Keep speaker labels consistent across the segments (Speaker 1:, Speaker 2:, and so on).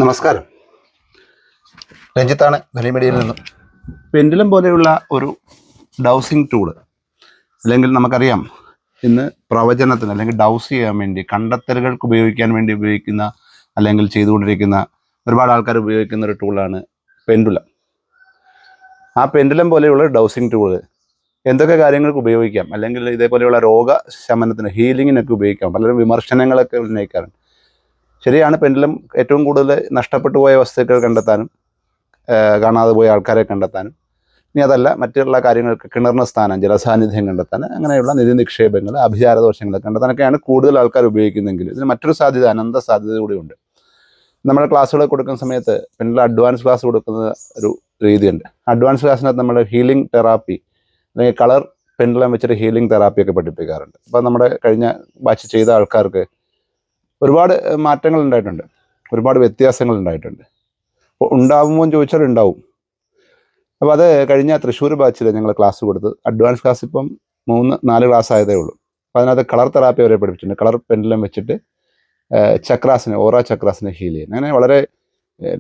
Speaker 1: നമസ്കാരം, രഞ്ജിത്താണ് വലിമീഡിയയിൽ നിന്നും. പെൻഡുലം പോലെയുള്ള ഒരു ഡൗസിങ് ടൂള്, അല്ലെങ്കിൽ നമുക്കറിയാം ഇന്ന് പ്രവചനത്തിന് അല്ലെങ്കിൽ ഡൗസ് ചെയ്യാൻ വേണ്ടി കണ്ടെത്തലുകൾക്ക് ഉപയോഗിക്കാൻ വേണ്ടി ഉപയോഗിക്കുന്ന അല്ലെങ്കിൽ ചെയ്തുകൊണ്ടിരിക്കുന്ന ഒരുപാട് ആൾക്കാർ ഉപയോഗിക്കുന്ന ഒരു ടൂളാണ് പെൻഡുലം. ആ പെൻഡുലം പോലെയുള്ള ഡൗസിങ് ടൂള് എന്തൊക്കെ കാര്യങ്ങൾക്ക് ഉപയോഗിക്കാം, അല്ലെങ്കിൽ ഇതേപോലെയുള്ള രോഗശമനത്തിന് ഹീലിങ്ങിനൊക്കെ ഉപയോഗിക്കാം. പലരും വിമർശനങ്ങളൊക്കെ ഉന്നയിക്കാറുണ്ട്. ശരിയാണ്, പെൻഡുലം ഏറ്റവും കൂടുതൽ നഷ്ടപ്പെട്ടു പോയ വസ്തുക്കൾ കണ്ടെത്താനും കാണാതെ പോയ ആൾക്കാരെ കണ്ടെത്താനും, ഇനി അതല്ല മറ്റുള്ള കാര്യങ്ങൾക്ക് കിണറിന് സ്ഥാനം, ജലസാന്നിധ്യം കണ്ടെത്താൻ, അങ്ങനെയുള്ള നിധി നിക്ഷേപങ്ങൾ, അഭിചാര ദോഷങ്ങൾ കണ്ടെത്താനൊക്കെയാണ് കൂടുതൽ ആൾക്കാർ ഉപയോഗിക്കുന്നതെങ്കിൽ ഇതിന് മറ്റൊരു സാധ്യത, അനന്ത സാധ്യത കൂടിയുണ്ട്. നമ്മുടെ ക്ലാസ്സുകൾ കൊടുക്കുന്ന സമയത്ത് പെൻഡുലം അഡ്വാൻസ് ക്ലാസ് കൊടുക്കുന്ന ഒരു രീതിയുണ്ട്. അഡ്വാൻസ് ക്ലാസ്സിനകത്ത് നമ്മൾ ഹീലിംഗ് തെറാപ്പി അല്ലെങ്കിൽ കളർ പെൻഡുലം വെച്ചിട്ട് ഹീലിംഗ് തെറാപ്പിയൊക്കെ പഠിപ്പിക്കാറുണ്ട്. അപ്പോൾ നമ്മുടെ കഴിഞ്ഞ ബാച്ച് ചെയ്ത ആൾക്കാർക്ക് ഒരുപാട് മാറ്റങ്ങൾ ഉണ്ടായിട്ടുണ്ട്, ഒരുപാട് വ്യത്യാസങ്ങൾ ഉണ്ടായിട്ടുണ്ട്. അപ്പോൾ ഉണ്ടാവുമോ എന്ന് ചോദിച്ചാൽ ഉണ്ടാവും. അപ്പോൾ അത് കഴിഞ്ഞ തൃശ്ശൂർ ബാച്ചിൽ ഞങ്ങൾ ക്ലാസ് കൊടുത്ത് അഡ്വാൻസ് ക്ലാസ് ഇപ്പം 3-4 ക്ലാസ് ആയതേ ഉള്ളൂ. അപ്പോൾ അതിനകത്ത് കളർ തെറാപ്പി വരെ പഠിപ്പിച്ചിട്ടുണ്ട്. കളർ പെൻഡുലം വെച്ചിട്ട് ചക്രാസിനെ, ഓറ ചക്രാസിനെ ഹീൽ ചെയ്യുന്നത്. അങ്ങനെ വളരെ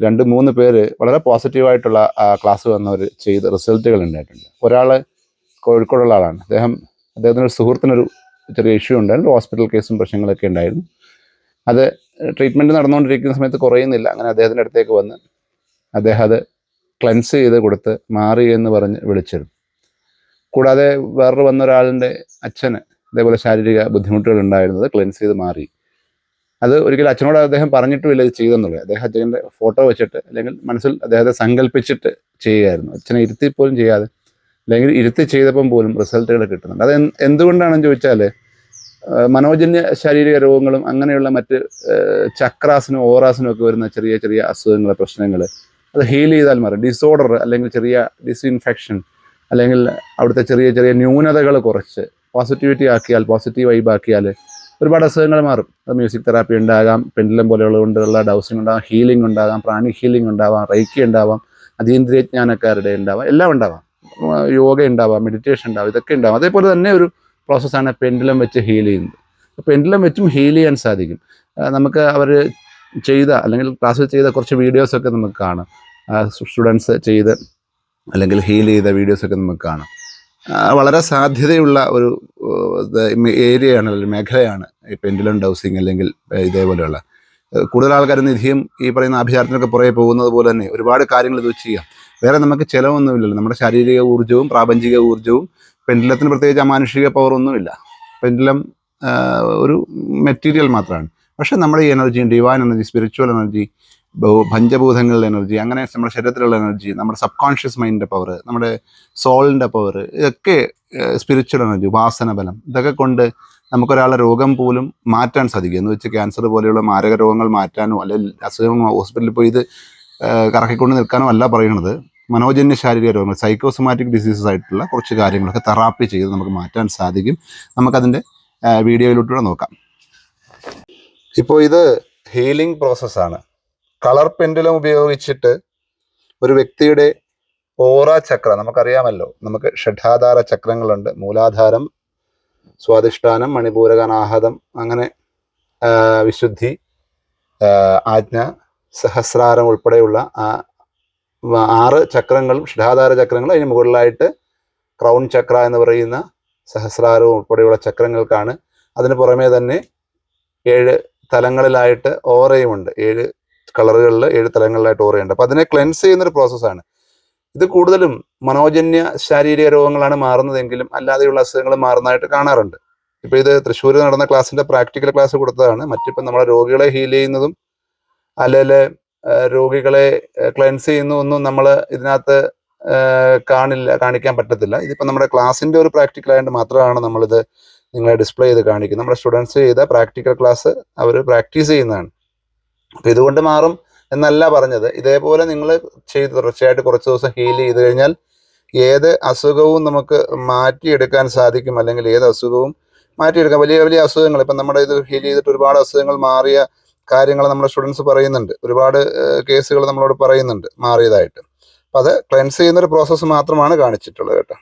Speaker 1: 2-3 പേര് വളരെ പോസിറ്റീവായിട്ടുള്ള ക്ലാസ് വന്നവർ ചെയ്ത് റിസൾട്ടുകൾ ഉണ്ടായിട്ടുണ്ട്. ഒരാൾ കോഴിക്കോടുള്ള ആളാണ്. അദ്ദേഹത്തിനൊരു സുഹൃത്തിനൊരു ചെറിയ ഇഷ്യൂ ഉണ്ടായിരുന്നു, ഹോസ്പിറ്റൽ കേസും പ്രശ്നങ്ങളൊക്കെ ഉണ്ടായിരുന്നു. അത് ട്രീറ്റ്മെൻറ്റ് നടന്നുകൊണ്ടിരിക്കുന്ന സമയത്ത് കുറയുന്നില്ല. അങ്ങനെ അദ്ദേഹത്തിൻ്റെ അടുത്തേക്ക് വന്ന് അദ്ദേഹം അത് ക്ലെൻസ് ചെയ്ത് കൊടുത്ത് മാറി എന്ന് പറഞ്ഞ് വിളിച്ചിരുന്നു. കൂടാതെ വേറൊരു വന്ന ഒരാളിൻ്റെ അച്ഛന് ഇതേപോലെ ശാരീരിക ബുദ്ധിമുട്ടുകൾ ഉണ്ടായിരുന്നത് ക്ലെൻസ് ചെയ്ത് മാറി. അത് ഒരിക്കലും അച്ഛനോട് അദ്ദേഹം പറഞ്ഞിട്ടുമില്ല ഇത് ചെയ്തെന്നുള്ളത്. അദ്ദേഹം അച്ഛൻ്റെ ഫോട്ടോ വെച്ചിട്ട് അല്ലെങ്കിൽ മനസ്സിൽ അദ്ദേഹത്തെ സങ്കല്പിച്ചിട്ട് ചെയ്യുകയായിരുന്നു. അച്ഛനെ ഇരുത്തി പോലും ചെയ്യാതെ, അല്ലെങ്കിൽ ഇരുത്തി ചെയ്തപ്പം പോലും റിസൾട്ടുകൾ കിട്ടുന്നുണ്ട്. അത് എന്തുകൊണ്ടാണെന്ന് ചോദിച്ചാൽ മനോജന്യ ശാരീരിക രോഗങ്ങളും അങ്ങനെയുള്ള മറ്റ് ചക്രാസിനും ഓറാസിനും ഒക്കെ വരുന്ന ചെറിയ ചെറിയ അസുഖങ്ങൾ, പ്രശ്നങ്ങൾ അത് ഹീൽ ചെയ്താൽ മാറും. ഡിസോർഡർ അല്ലെങ്കിൽ ചെറിയ ഡിസ്ഇൻഫെക്ഷൻ അല്ലെങ്കിൽ അവിടുത്തെ ചെറിയ ചെറിയ ന്യൂനതകൾ കുറച്ച് പോസിറ്റിവിറ്റി ആക്കിയാൽ, പോസിറ്റീവ് വൈബ് ആക്കിയാൽ ഒരുപാട് അസുഖങ്ങൾ മാറും. അത് മ്യൂസിക് തെറാപ്പി ഉണ്ടാകാം, പെൻഡുലം പോലെയുള്ള കൊണ്ടുള്ള ഡൗസിങ് ഉണ്ടാകാം, ഹീലിംഗ് ഉണ്ടാകാം, പ്രാണിക് ഹീലിംഗ് ഉണ്ടാവാം, റൈക്കി ഉണ്ടാവാം, അതീന്ദ്രിയജ്ഞാനക്കാരുടെ ഉണ്ടാവാം, എല്ലാം ഉണ്ടാവാം, യോഗ ഉണ്ടാവാം, മെഡിറ്റേഷൻ ഉണ്ടാവാം, ഇതൊക്കെ ഉണ്ടാവാം. അതേപോലെ തന്നെ ഒരു പ്രോസസ്സാണ് പെൻഡുലം വെച്ച് ഹീൽ ചെയ്യുന്നത്. പെൻഡുലം വെച്ചും ഹീൽ ചെയ്യാൻ സാധിക്കും. നമുക്ക് അവർ ചെയ്ത അല്ലെങ്കിൽ ക്ലാസ്സിൽ ചെയ്ത കുറച്ച് വീഡിയോസൊക്കെ നമുക്ക് കാണാം. സ്റ്റുഡൻസ് ചെയ്ത് അല്ലെങ്കിൽ ഹീൽ ചെയ്ത വീഡിയോസൊക്കെ നമുക്ക് കാണാം. വളരെ സാധ്യതയുള്ള ഒരു ഏരിയയാണ്, അല്ലെങ്കിൽ മേഖലയാണ് ഈ പെൻഡുലം ഡൗസിങ്. അല്ലെങ്കിൽ ഇതേപോലെയുള്ള കൂടുതൽ ആൾക്കാർ നിധിയും ഈ പറയുന്ന ആഭിചാരത്തിനൊക്കെ പുറകെ പോകുന്നത് പോലെ തന്നെ ഒരുപാട് കാര്യങ്ങൾ ഇത് ചെയ്യാം. വേറെ നമുക്ക് ചിലവൊന്നുമില്ലല്ലോ. നമ്മുടെ ശാരീരിക ഊർജ്ജവും പ്രാപഞ്ചിക ഊർജ്ജവും, പെൻഡുലത്തിന് പ്രത്യേകിച്ച് അമാനുഷിക പവറൊന്നുമില്ല. പെൻഡുലം ഒരു മെറ്റീരിയൽ മാത്രമാണ്. പക്ഷേ നമ്മുടെ ഈ energy, divine energy, spiritual energy, പഞ്ചഭൂതങ്ങളുടെ എനർജി, അങ്ങനെ നമ്മുടെ ശരീരത്തിലുള്ള എനർജി, നമ്മുടെ സബ് കോൺഷ്യസ് മൈൻഡിൻ്റെ പവർ, നമ്മുടെ സോളിൻ്റെ പവർ, ഇതൊക്കെ സ്പിരിച്വൽ എനർജി, ഉപാസന ബലം, ഇതൊക്കെ കൊണ്ട് നമുക്കൊരാളെ രോഗം പോലും മാറ്റാൻ സാധിക്കും. എന്ന് വെച്ച് ക്യാൻസർ പോലെയുള്ള മാരക രോഗങ്ങൾ മാറ്റാനോ അല്ലെങ്കിൽ അസുഖങ്ങൾ ഹോസ്പിറ്റലിൽ പോയി ഇത് കറക്കിക്കൊണ്ട് നിൽക്കാനോ അല്ല പറയുന്നത്. മനോജന്യ ശാരീരിക രോഗങ്ങൾ, സൈക്കോസൊമാറ്റിക് ഡിസീസസ് ആയിട്ടുള്ള കുറച്ച് കാര്യങ്ങളൊക്കെ തെറാപ്പി ചെയ്ത് നമുക്ക് മാറ്റാൻ സാധിക്കും. നമുക്കതിൻ്റെ വീഡിയോയിലൂടെ നോക്കാം. ഇപ്പോൾ ഇത് ഹീലിംഗ് പ്രോസസ്സാണ്. കളർ പെൻഡുലം ഉപയോഗിച്ചിട്ട് ഒരു വ്യക്തിയുടെ ഓറ ചക്ര, നമുക്കറിയാമല്ലോ, നമുക്ക് ഷഡ്ധാധാര ചക്രങ്ങളുണ്ട്. മൂലാധാരം, സ്വാധിഷ്ഠാനം, മണിപൂരക, അനാഹതം, അങ്ങനെ വിശുദ്ധി, ആജ്ഞ, സഹസ്രാരം ഉൾപ്പെടെയുള്ള 6 ചക്രങ്ങളും ഷഡ്ധാധാര ചക്രങ്ങളും, അതിന് മുകളിലായിട്ട് ക്രൗൺ ചക്ര എന്ന് പറയുന്ന സഹസ്രാരവും ഉൾപ്പെടെയുള്ള ചക്രങ്ങൾക്കാണ്. അതിന് പുറമേ തന്നെ 7 തലങ്ങളിലായിട്ട് ഓറയുമുണ്ട്. 7 കളറുകളിൽ 7 തലങ്ങളിലായിട്ട് ഓറയുണ്ട്. അപ്പോൾ അതിനെ ക്ലെൻസ് ചെയ്യുന്നൊരു പ്രോസസ്സാണ്. ഇത് കൂടുതലും മനോജന്യ ശാരീരിക രോഗങ്ങളാണ് മാറുന്നതെങ്കിലും അല്ലാതെയുള്ള അസുഖങ്ങൾ മാറുന്നതായിട്ട് കാണാറുണ്ട്. ഇപ്പോൾ ഇത് തൃശ്ശൂർ നടന്ന ക്ലാസ്സിൻ്റെ പ്രാക്ടിക്കൽ ക്ലാസ് കൊടുത്തതാണ്. മറ്റിപ്പം നമ്മളെ രോഗികളെ ഹീൽ ചെയ്യുന്നതും അല്ലെങ്കിൽ രോഗികളെ ക്ലെൻസ് ചെയ്യുന്നതും ഒന്നും നമ്മൾ ഇതിനകത്ത് കാണിക്കാൻ പറ്റത്തില്ല. ഇതിപ്പോൾ നമ്മുടെ ക്ലാസ്സിൻ്റെ ഒരു പ്രാക്ടിക്കലായതുകൊണ്ട് മാത്രമാണ് നമ്മളിത് നിങ്ങളെ ഡിസ്പ്ലേ ചെയ്ത് കാണിക്കുന്നത്. നമ്മുടെ സ്റ്റുഡൻസ് ചെയ്ത പ്രാക്ടിക്കൽ ക്ലാസ് അവർ പ്രാക്ടീസ് ചെയ്യുന്നതാണ്. അപ്പോൾ ഇതുകൊണ്ട് മാറും എന്നല്ല പറഞ്ഞത്. ഇതേപോലെ നിങ്ങൾ ചെയ്ത് തുടർച്ചയായിട്ട് കുറച്ച് ദിവസം ഹീൽ ചെയ്ത് കഴിഞ്ഞാൽ ഏത് അസുഖവും നമുക്ക് മാറ്റിയെടുക്കാൻ സാധിക്കും. അല്ലെങ്കിൽ ഏത് അസുഖവും മാറ്റിയെടുക്കാം. വലിയ വലിയ അസുഖങ്ങൾ, ഇപ്പം നമ്മുടെ ഇത് ഹീൽ ചെയ്തിട്ട് ഒരുപാട് അസുഖങ്ങൾ മാറിയ കാര്യങ്ങൾ നമ്മുടെ സ്റ്റുഡൻസ് പറയുന്നുണ്ട്. ഒരുപാട് കേസുകൾ നമ്മളോട് പറയുന്നുണ്ട് മാറിയതായിട്ട്. അപ്പം അത് ക്ലെൻസ് ചെയ്യുന്നൊരു പ്രോസസ്സ് മാത്രമാണ് കാണിച്ചിട്ടുള്ളത് കേട്ടോ.